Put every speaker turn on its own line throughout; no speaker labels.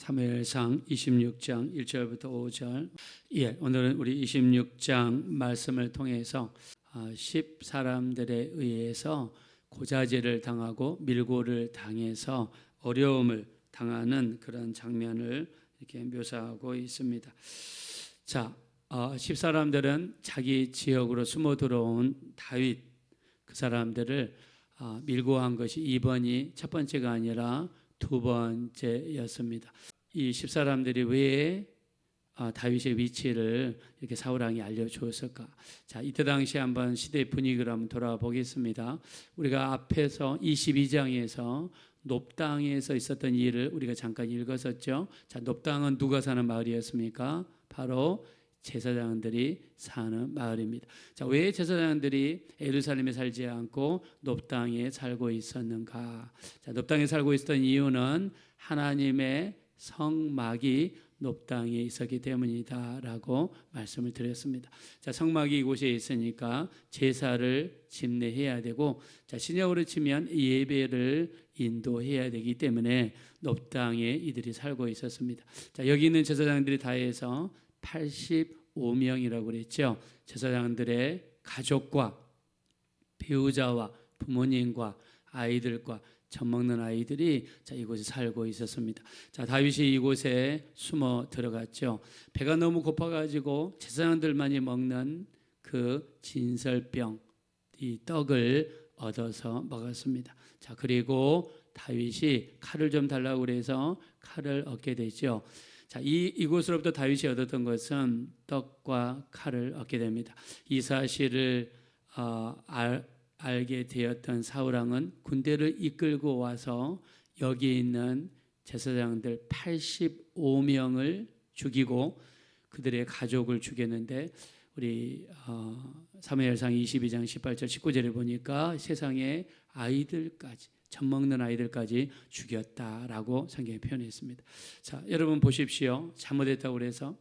사무엘상 26장 1절부터 5절. 오늘은 우리 26장 말씀을 통해서 10사람들에 의해서 고자질을 당하고 밀고를 당해서 어려움을 당하는 그런 장면을 이렇게 묘사하고 있습니다. 자, 10사람들은 자기 지역으로 숨어 들어온 다윗, 그 사람들을 밀고 한 것이 이번이 첫 번째가 아니라 두 번째였습니다. 이 10사람들이 왜 다윗의 위치를 이렇게 사울왕이 알려주었을까? 자, 이때 당시 한번 시대의 분위기를 한번 돌아와 보겠습니다. 우리가 앞에서 22장에서 놉당에서 있었던 일을 우리가 잠깐 읽었었죠. 자, 놉당은 누가 사는 마을이었습니까? 바로 제사장들이 사는 마을입니다. 자, 왜 제사장들이 예루살렘에 살지 않고 놉당에 살고 있었는가? 자, 놉당에 살고 있었던 이유는 하나님의 성막이 놉당에 있었기 때문이다라고 말씀을 드렸습니다. 자, 성막이 이곳에 있으니까 제사를 집례해야 되고, 자, 신약으로 치면 예배를 인도해야 되기 때문에 놉당에 이들이 살고 있었습니다. 자, 여기 있는 제사장들이 다 해서 85명이라고 그랬죠. 제사장들의 가족과 배우자와 부모님과 아이들과 젖 먹는 아이들이 이곳에 살고 있었습니다. 자, 다윗이 이곳에 숨어 들어갔죠. 배가 너무 고파가지고 제사장들만이 먹는 그 진설병, 이 떡을 얻어서 먹었습니다. 자, 그리고 다윗이 칼을 좀 달라고 그래서 칼을 얻게 되죠. 자, 이곳으로부터 다윗이 얻었던 것은 떡과 칼을 얻게 됩니다. 이 사실을 알게 되었던 사울왕은 군대를 이끌고 와서 여기 있는 제사장들 85명을 죽이고 그들의 가족을 죽였는데, 우리 사무엘상 22장 18절 19절에 보니까 세상의 아이들까지, 젖 먹는 아이들까지 죽였다라고 성경에 표현했습니다. 자, 여러분 보십시오. 잘못했다고 그래서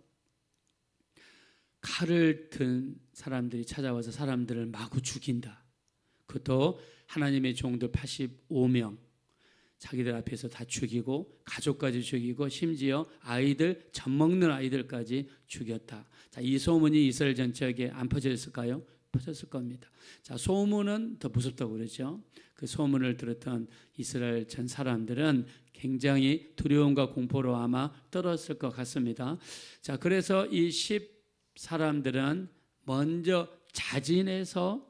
칼을 든 사람들이 찾아와서 사람들을 마구 죽인다. 그것도 하나님의 종들 85명 자기들 앞에서 다 죽이고 가족까지 죽이고 심지어 아이들, 젖 먹는 아이들까지 죽였다. 자, 이 소문이 이스라엘 전체에게 안 퍼졌을까요? 퍼졌을 겁니다. 자, 소문은 더 무섭다고 그러죠. 그 소문을 들었던 이스라엘 전 사람들은 굉장히 두려움과 공포로 아마 떨었을 것 같습니다. 자, 그래서 이 10사람들은 먼저 자진해서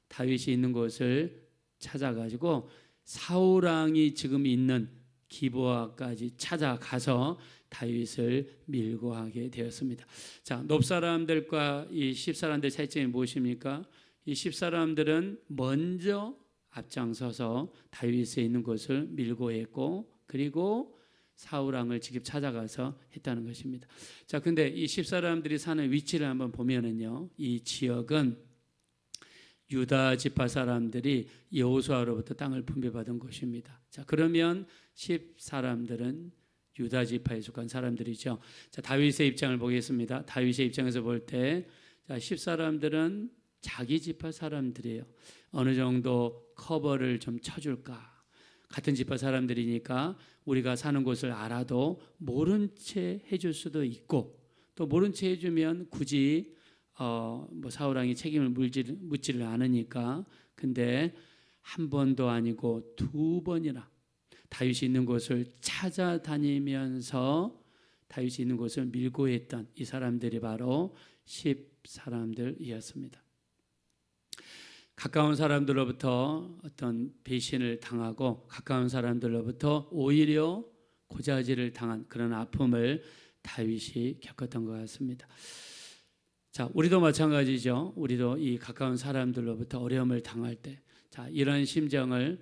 다윗이 있는 곳을 찾아가지고 사울왕이 지금 있는 기브아까지 찾아가서 다윗을 밀고 하게 되었습니다. 자, 놉사람들과 이 10사람들의 차이점이 무엇입니까? 이 10사람들은 먼저 앞장서서 다윗에 있는 곳을 밀고 했고, 그리고 사울왕을 직접 찾아가서 했다는 것입니다. 자, 근데 이 10사람들이 사는 위치를 한번 보면은요, 이 지역은 유다 지파 사람들이 여호수아로부터 땅을 분배받은 곳입니다. 자, 그러면 10사람들은 유다 지파에 속한 사람들이죠. 자, 다윗의 입장을 보겠습니다. 다윗의 입장에서 볼 때, 자, 10사람들은 자기 지파 사람들이에요. 어느 정도 커버를 좀 쳐줄까? 같은 지파 사람들이니까 우리가 사는 곳을 알아도 모른 채 해줄 수도 있고, 또 모른 채 해주면 굳이 사울왕이 책임을 묻지를 않으니까. 근데 한 번도 아니고 두 번이나 다윗이 있는 곳을 찾아다니면서 다윗이 있는 곳을 밀고 했던 이 사람들이 바로 10사람들이었습니다. 가까운 사람들로부터 어떤 배신을 당하고 가까운 사람들로부터 오히려 고자질을 당한 그런 아픔을 다윗이 겪었던 것 같습니다. 자, 우리도 마찬가지죠. 우리도 이 가까운 사람들로부터 어려움을 당할 때, 자, 이런 심정을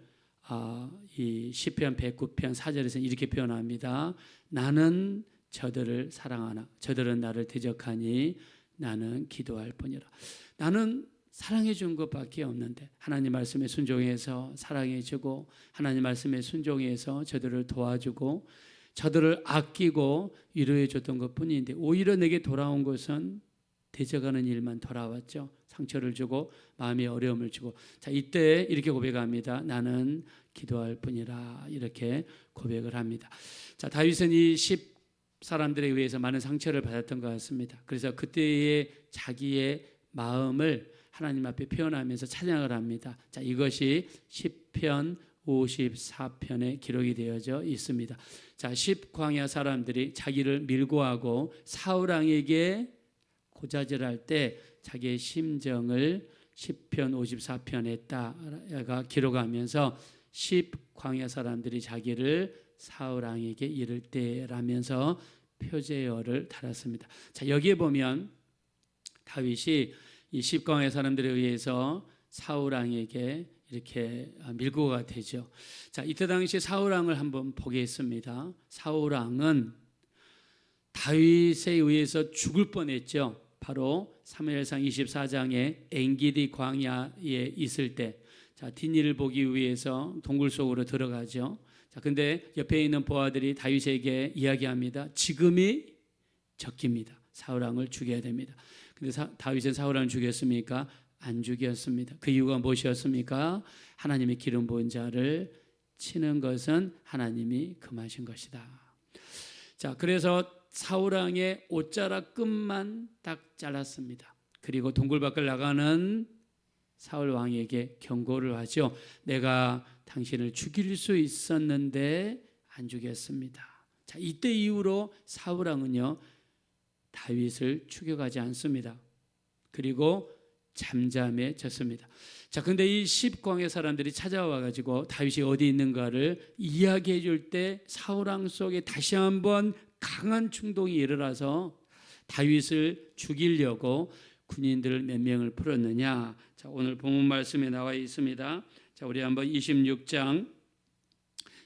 이 시편 109편 4절에서 이렇게 표현합니다. 나는 저들을 사랑하나 저들은 나를 대적하니 나는 기도할 뿐이라. 나는 사랑해 준 것밖에 없는데 하나님 말씀에 순종해서 사랑해 주고 하나님 말씀에 순종해서 저들을 도와주고 저들을 아끼고 위로해 줬던 것뿐인데, 오히려 내게 돌아온 것은 대적하는 일만 돌아왔죠. 상처를 주고 마음의 어려움을 주고. 자, 이때 이렇게 고백합니다. 나는 기도할 뿐이라, 이렇게 고백을 합니다. 자, 다윗은 이 10 사람들에 의해서 많은 상처를 받았던 것 같습니다. 그래서 그때의 자기의 마음을 하나님 앞에 표현하면서 찬양을 합니다. 자, 이것이 시편 54편에 기록이 되어져 있습니다. 자, 10광야 사람들이 자기를 밀고하고 사울 왕에게 고자질할 때 자기의 심정을 시편 54편에다가 기록하면서 10광야 사람들이 자기를 사울 왕에게 이를 때라면서 표제어를 달았습니다. 자, 여기에 보면 다윗이 이 10광야 사람들에 의해서 사울 왕에게 이렇게 밀고가 되죠. 자, 이때 당시 사울 왕을 한번 보겠습니다. 사울 왕은 다윗에 의해서 죽을 뻔했죠. 바로 사무엘상 24장에 엔기디 광야에 있을 때, 자, 뒷일을 보기 위해서 동굴 속으로 들어가죠. 자, 근데 옆에 있는 보아들이 다윗에게 이야기합니다. 지금이 적기입니다. 사울 왕을 죽여야 됩니다. 근데 다윗은 사울 왕을 죽였습니까? 안 죽였습니다. 그 이유가 무엇이었습니까? 하나님의 기름 부은 자를 치는 것은 하나님이 금하신 것이다. 자, 그래서 사울 왕의 옷자락 끝만 딱 잘랐습니다. 그리고 동굴 밖을 나가는 사울 왕에게 경고를 하죠. 내가 당신을 죽일 수 있었는데 안 죽였습니다. 자, 이때 이후로 사울 왕은요, 다윗을 죽여가지 않습니다. 그리고 잠잠해졌습니다. 자, 근데 이 10광야 사람들이 찾아와 가지고 다윗이 어디 있는가를 이야기해 줄 때 사울 왕 속에 다시 한번 강한 충동이 일어나서 다윗을 죽이려고 군인들 몇 명을 풀었느냐. 자, 오늘 본문 말씀에 나와 있습니다. 자, 우리 한번 26장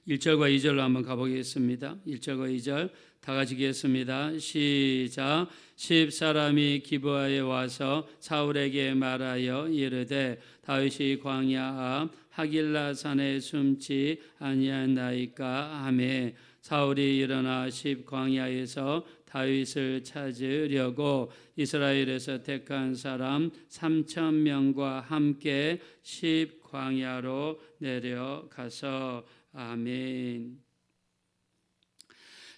1절과 2절로 한번 가보겠습니다. 1절과 2절 다 같이 읽겠습니다. 시작. 10사람이 기브아에 와서 사울에게 말하여 이르되 다윗이 광야 앞 하길라 산에 숨지 아니하나이까 하매 사울이 일어나 10광야에서 다윗을 찾으려고 이스라엘에서 택한 사람 3,000명과 함께 10광야로 내려가서 아멘.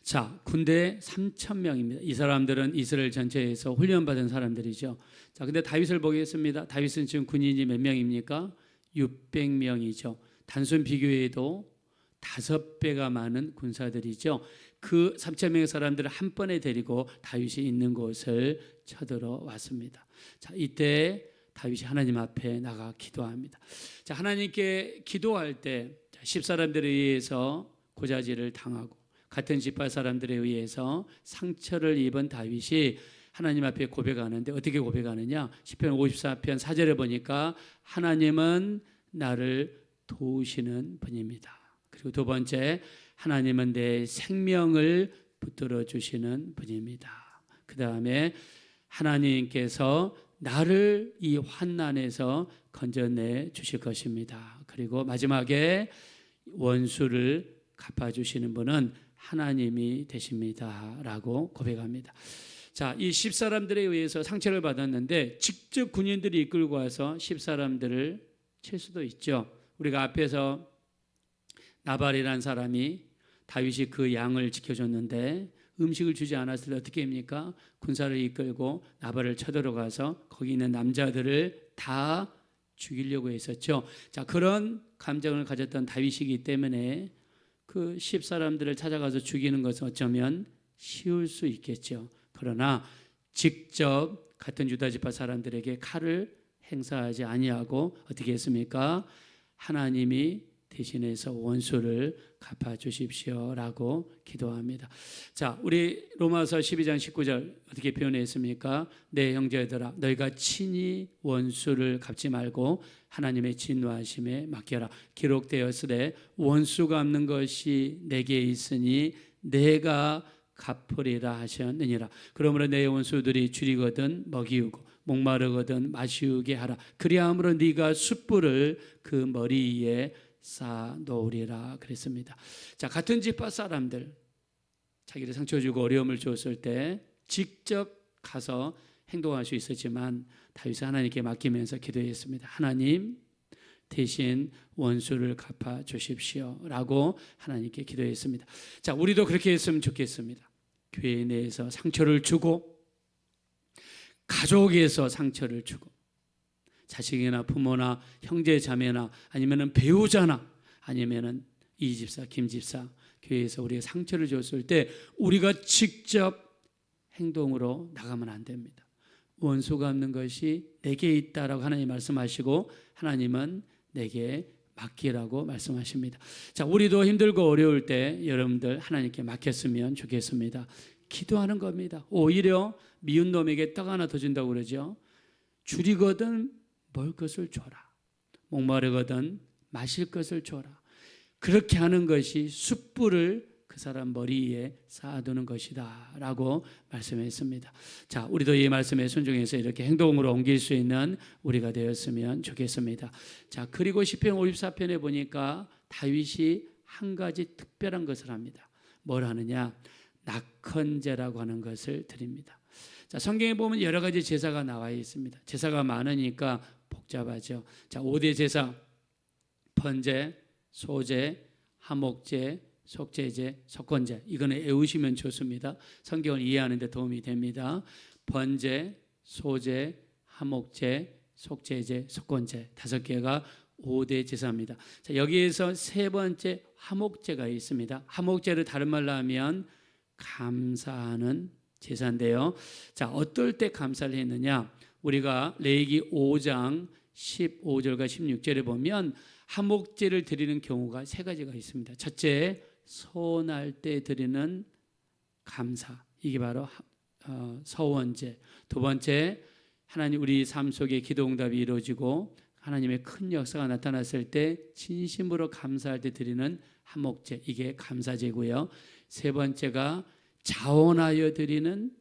자, 군대 3,000명입니다. 이 사람들은 이스라엘 전체에서 훈련받은 사람들이죠. 자, 근데 다윗을 보겠습니다. 다윗은 지금 군인이 몇 명입니까? 600명이죠. 단순 비교해도 5배가 많은 군사들이죠. 그 3,000명의 사람들을 한 번에 데리고 다윗이 있는 곳을 쳐들어왔습니다. 자, 이때 다윗이 하나님 앞에 나가 기도합니다. 자, 하나님께 기도할 때 10사람들에 의해서 고자질을 당하고 같은 지파 사람들에 의해서 상처를 입은 다윗이 하나님 앞에 고백하는데 어떻게 고백하느냐? 시편 54편 4절에 보니까 하나님은 나를 도우시는 분입니다. 그리고 두 번째, 하나님은 내 생명을 붙들어 주시는 분입니다. 그 다음에 하나님께서 나를 이 환난에서 건져내 주실 것입니다. 그리고 마지막에 원수를 갚아주시는 분은 하나님이 되십니다 라고 고백합니다. 자, 이 10사람들에 의해서 상처를 받았는데 직접 군인들이 이끌고 와서 10사람들을 칠 수도 있죠. 우리가 앞에서 나발이라는 사람이 다윗이 그 양을 지켜줬는데 음식을 주지 않았을 때 어떻게 합니까? 군사를 이끌고 나발을 쳐들어가서 거기 있는 남자들을 다 죽이려고 했었죠. 자, 그런 감정을 가졌던 다윗이기 때문에 그 10사람들을 찾아가서 죽이는 것은 어쩌면 쉬울 수 있겠죠. 그러나 직접 같은 유다 지파 사람들에게 칼을 행사하지 아니하고 어떻게 했습니까? 하나님이 대신해서 원수를 갚아주십시오라고 기도합니다. 자, 우리 로마서 12장 19절 어떻게 표현했습니까? 내 형제들아 너희가 친히 원수를 갚지 말고 하나님의 진노하심에 맡겨라. 기록되었으되 원수 갚는 것이 내게 있으니 내가 갚으리라 하셨느니라. 그러므로 내 원수들이 줄이거든 먹이우고 목마르거든 마시우게 하라. 그리함으로 네가 숯불을 그 머리 위에 쌓아 놓으리라 그랬습니다. 자, 같은 지파 사람들 자기를 상처 주고 어려움을 줬을 때 직접 가서 행동할 수 있었지만 다윗은 하나님께 맡기면서 기도했습니다. 하나님 대신 원수를 갚아 주십시오 라고 하나님께 기도했습니다. 자, 우리도 그렇게 했으면 좋겠습니다. 교회 내에서 상처를 주고 가족에서 상처를 주고 자식이나 부모나 형제 자매나 아니면은 배우자나 아니면은 이 집사 김 집사 교회에서 우리가 상처를 줬을 때 우리가 직접 행동으로 나가면 안 됩니다. 원수 갚는 것이 내게 있다라고 하나님 말씀하시고 하나님은 내게 맡기라고 말씀하십니다. 자, 우리도 힘들고 어려울 때 여러분들 하나님께 맡겼으면 좋겠습니다. 기도하는 겁니다. 오히려 미운 놈에게 떡 하나 더 준다고 그러죠. 줄이거든 먹을 것을 줘라. 목마르거든 마실 것을 줘라. 그렇게 하는 것이 숯불을 그 사람 머리 위에 쌓아두는 것이다 라고 말씀했습니다. 자, 우리도 이 말씀에 순종해서 이렇게 행동으로 옮길 수 있는 우리가 되었으면 좋겠습니다. 자, 그리고 시편 54편에 보니까 다윗이 한 가지 특별한 것을 합니다. 뭘 하느냐? 낙헌제라고 하는 것을 드립니다. 자, 성경에 보면 여러 가지 제사가 나와 있습니다. 제사가 많으니까 복잡하죠. 자, 5대 제사, 번제, 소제, 화목제, 속죄제, 속건제, 이거는 외우시면 좋습니다. 성경을 이해하는 데 도움이 됩니다. 번제, 소제, 화목제, 속죄제, 속건제 5개가 5대 제사입니다. 자, 여기에서 세 번째 화목제가 있습니다. 화목제를 다른 말로 하면 감사하는 제사인데요. 자, 어떨 때 감사를 했느냐? 우리가 레위기 5장 15절과 16절에 보면 화목제를 드리는 경우가 세 가지가 있습니다. 첫째, 서원할 때 드리는 감사, 이게 바로 서원제. 두 번째, 하나님 우리 삶 속에 기도응답이 이루어지고 하나님의 큰 역사가 나타났을 때 진심으로 감사할 때 드리는 화목제, 이게 감사제고요. 세 번째가 자원하여 드리는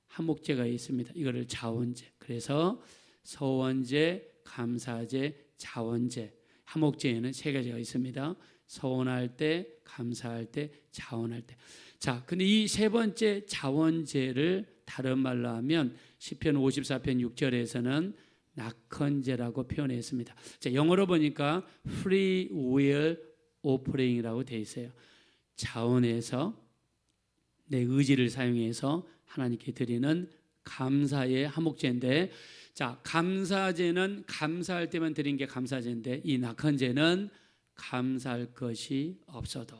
화목제가 있습니다. 이거를 자원제. 그래서 서원제, 감사제, 자원제. 화목제에는 세 가지가 있습니다. 서원할 때, 감사할 때, 자원할 때. 자, 근데 이 세 번째 자원제를 다른 말로 하면 시편 54편 6절에서는 낙헌제라고 표현했습니다. 자, 영어로 보니까 free will offering이라고 되어 있어요. 자원해서 내 의지를 사용해서 하나님께 드리는 감사의 화목제인데, 자, 감사제는 감사할 때만 드린 게 감사제인데, 이 낙헌제는 감사할 것이 없어도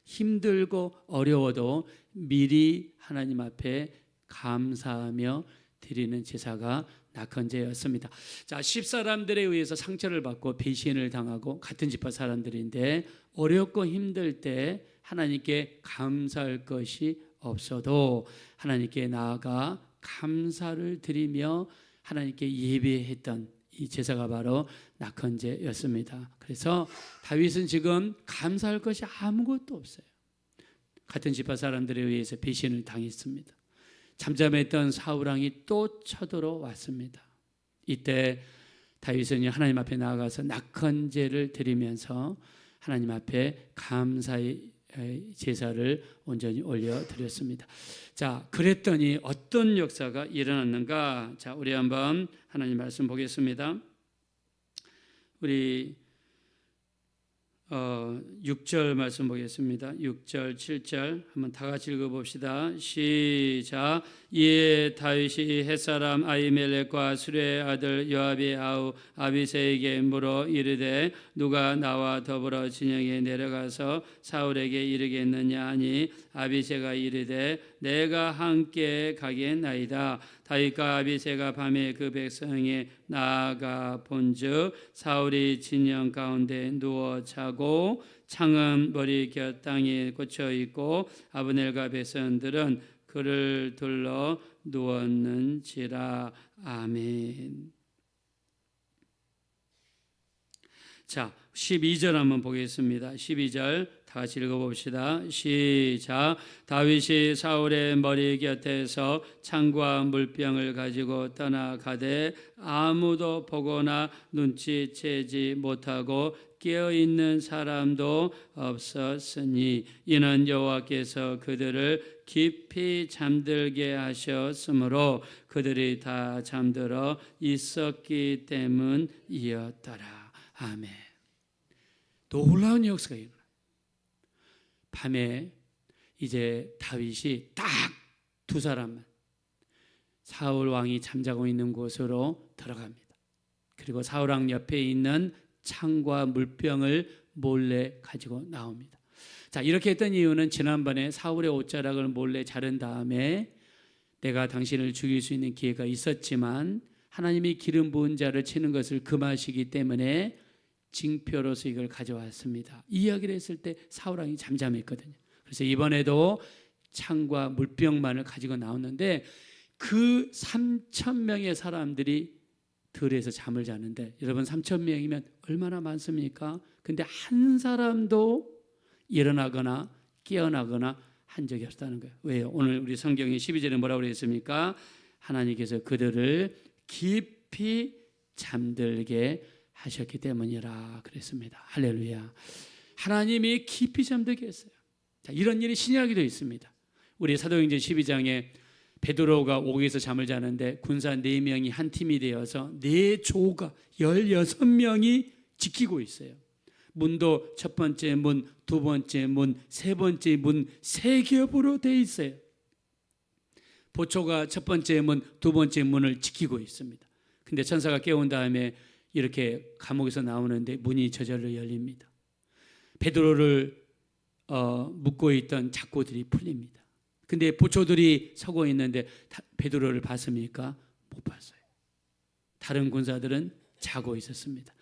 힘들고 어려워도 미리 하나님 앞에 감사하며 드리는 제사가 낙헌제였습니다. 자, 10사람들에 의해서 상처를 받고 배신을 당하고 같은 집안 사람들인데 어렵고 힘들 때 하나님께 감사할 것이 없어도 하나님께 나아가 감사를 드리며 하나님께 예배했던 이 제사가 바로 낙헌제였습니다. 그래서 다윗은 지금 감사할 것이 아무것도 없어요. 같은 집안 사람들에 의해서 배신을 당했습니다. 잠잠했던 사울왕이 또 쳐들어왔습니다. 이때 다윗은 하나님 앞에 나아가서 낙헌제를 드리면서 하나님 앞에 감사의 제사를 온전히 올려드렸습니다. 자, 그랬더니 어떤 역사가 일어났는가? 자, 우리 한번 하나님 말씀 보겠습니다. 우리 6절 말씀 보겠습니다. 6절, 7절 한번 다 같이 읽어봅시다. 시작. 이에 다윗이 햇사람 아히멜렉과 수레의 아들 요압의 아우 아비새에게 물어 이르되 누가 나와 더불어 진영에 내려가서 사울에게 이르겠느냐 하니 아비새가 이르되 내가 함께 가겠나이다. 다윗과 아비새가 밤에 그 백성에 나아가 본즉 사울이 진영 가운데 누워 자고 창은 머리 곁 땅에 꽂혀 있고 아브넬과 백성들은 그를 둘러 누웠는지라. 아멘. 자, 12절 한번 보겠습니다. 12절 다 같이 읽어봅시다. 시작. 다윗이 사울의 머리 곁에서 창과 물병을 가지고 떠나가되 아무도 보거나 눈치채지 못하고 깨어있는 사람도 없었으니 이는 여호와께서 그들을 깊이 잠들게 하셨으므로 그들이 다 잠들어 있었기 때문이었더라. 아멘. 놀라운 역사가 일어나요. 밤에 이제 다윗이 딱 두 사람만 사울 왕이 잠자고 있는 곳으로 들어갑니다. 그리고 사울 왕 옆에 있는 창과 물병을 몰래 가지고 나옵니다. 자, 이렇게 했던 이유는 지난번에 사울의 옷자락을 몰래 자른 다음에 내가 당신을 죽일 수 있는 기회가 있었지만 하나님이 기름 부은 자를 치는 것을 금하시기 때문에 징표로서 이걸 가져왔습니다. 이 이야기를 했을 때 사울 왕이 잠잠했거든요. 그래서 이번에도 창과 물병만을 가지고 나왔는데 그 3,000명의 사람들이 들에서 잠을 자는데, 여러분 3,000명이면 얼마나 많습니까? 근데 한 사람도 일어나거나 깨어나거나 한 적이 없다는 거예요. 왜요? 오늘 우리 성경의 12절에 뭐라고 그랬습니까? 하나님께서 그들을 깊이 잠들게 하셨기 때문이라 그랬습니다. 할렐루야. 하나님이 깊이 잠들게 했어요. 자, 이런 일이 신약에도 있습니다. 우리 사도행전 12장에 베드로가 옥에서 잠을 자는데 군사 4명이 한 팀이 되어서 4조가 16명이 지키고 있어요. 문도 첫 번째 문, 두 번째 문, 세 번째 문 3겹으로 되어 있어요. 보초가 첫 번째 문, 두 번째 문을 지키고 있습니다. 근데 천사가 깨운 다음에 이렇게 감옥에서 나오는데 문이 저절로 열립니다. 베드로를 묶고 있던 잡고들이 풀립니다. 근데 보초들이 서고 있는데 베드로를 봤습니까? 못 봤어요. 다른 군사들은 자고 있었습니다.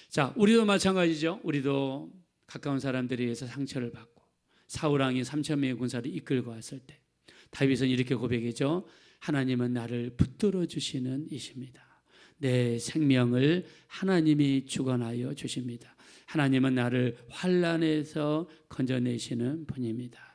자, 우리도 마찬가지죠. 우리도 가까운 사람들에 의해서 상처를 받고 사울 왕이 3,000명의 군사를 이끌고 왔을 때 다윗은 이렇게 고백했죠. 하나님은 나를 붙들어 주시는 이십니다. 내 생명을 하나님이 주관하여 주십니다. 하나님은 나를 환난에서 건져내시는 분입니다.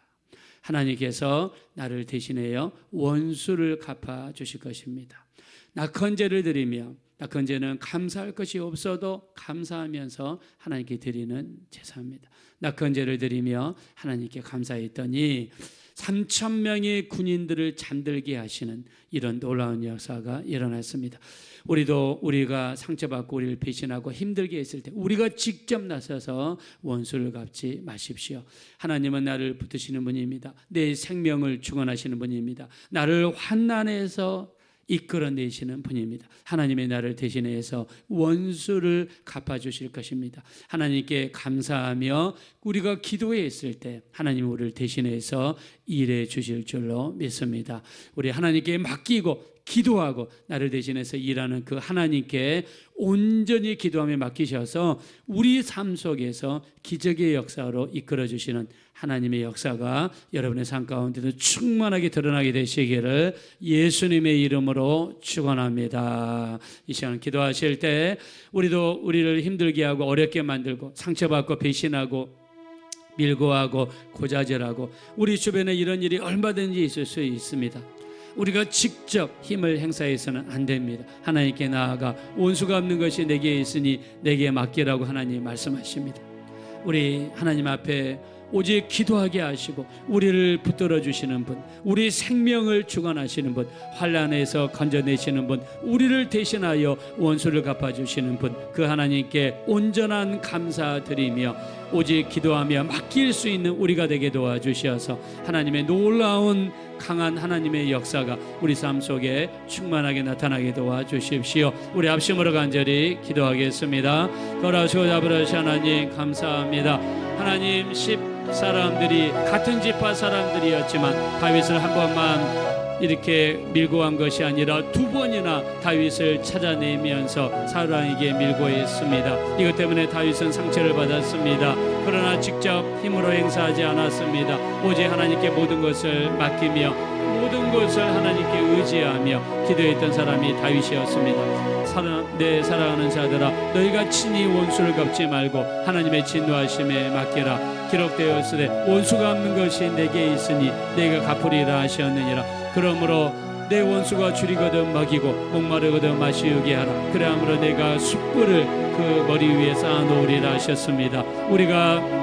하나님께서 나를 대신하여 원수를 갚아 주실 것입니다. 낙헌제를 드리며, 낙헌제는 감사할 것이 없어도 감사하면서 하나님께 드리는 제사입니다. 낙헌제를 드리며 하나님께 감사했더니 3,000명의 군인들을 잠들게 하시는 이런 놀라운 역사가 일어났습니다. 우리가 상처받고 우리를 배신하고 힘들게 했을 때 우리가 직접 나서서 원수를 갚지 마십시오. 하나님은 나를 붙드시는 분입니다. 내 생명을 주관하시는 분입니다. 나를 환난에서 이끌어내시는 분입니다. 하나님의 나를 대신해서 원수를 갚아주실 것입니다. 하나님께 감사하며 우리가 기도했을 때 하나님은 우리를 대신해서 일해 주실 줄로 믿습니다. 우리 하나님께 맡기고 기도하고 나를 대신해서 일하는 그 하나님께 온전히 기도하며 맡기셔서 우리 삶 속에서 기적의 역사로 이끌어주시는 하나님의 역사가 여러분의 삶 가운데도 충만하게 드러나게 되시기를 예수님의 이름으로 축원합니다. 이 시간 기도하실 때 우리도 우리를 힘들게 하고 어렵게 만들고 상처받고 배신하고 밀고 하고 고자질하고 우리 주변에 이런 일이 얼마든지 있을 수 있습니다. 우리가 직접 힘을 행사해서는 안 됩니다. 하나님께 나아가 원수가 없는 것이 내게 있으니 내게 맡기라고 하나님 말씀하십니다. 우리 하나님 앞에 오직 기도하게 하시고 우리를 붙들어 주시는 분, 우리 생명을 주관하시는 분, 환난에서 건져내시는 분, 우리를 대신하여 원수를 갚아주시는 분, 그 하나님께 온전한 감사드리며 오직 기도하며 맡길 수 있는 우리가 되게 도와주셔서 하나님의 놀라운 강한 하나님의 역사가 우리 삶 속에 충만하게 나타나게 도와주십시오. 우리 합심으로 간절히 기도하겠습니다. 돌아오시고 아버지 하나님 감사합니다. 하나님 10사람들이 같은 지파 사람들이었지만 다윗을 한 번만 이렇게 밀고 간 것이 아니라 2번이나 다윗을 찾아내면서 사울 왕에게 밀고 했습니다. 이것 때문에 다윗은 상처를 받았습니다. 그러나 직접 힘으로 행사하지 않았습니다. 오직 하나님께 모든 것을 맡기며 모든 것을 하나님께 의지하며 기도했던 사람이 다윗이었습니다. 내 사랑하는 자들아, 너희가 친히 원수를 갚지 말고 하나님의 진노하심에 맡기라. 기록되었으되 원수가 없는 것이 내게 있으니 내가 갚으리라 하셨느니라. 그러므로 내 원수가 줄이거든 먹이고 목마르거든 마시우게 하라. 그러므로 내가 숯불을 그 머리 위에 쌓아놓으리라 하셨습니다. 우리가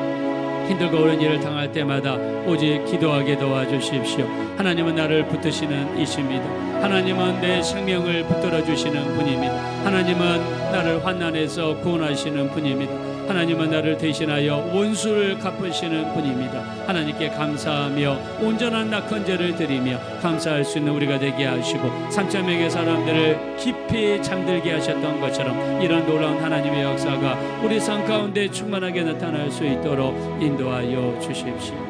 힘들고 어려운 일을 당할 때마다 오직 기도하게 도와주십시오. 하나님은 나를 붙드시는 이십니다. 하나님은 내 생명을 붙들어 주시는 분입니다. 하나님은 나를 환난에서 구원하시는 분입니다. 하나님은 나를 대신하여 원수를 갚으시는 분입니다. 하나님께 감사하며 온전한 낙헌제를 드리며 감사할 수 있는 우리가 되게 하시고 삼천명의 사람들을 깊이 잠들게 하셨던 것처럼 이런 놀라운 하나님의 역사가 우리 삶 가운데 충만하게 나타날 수 있도록 인도하여 주십시오.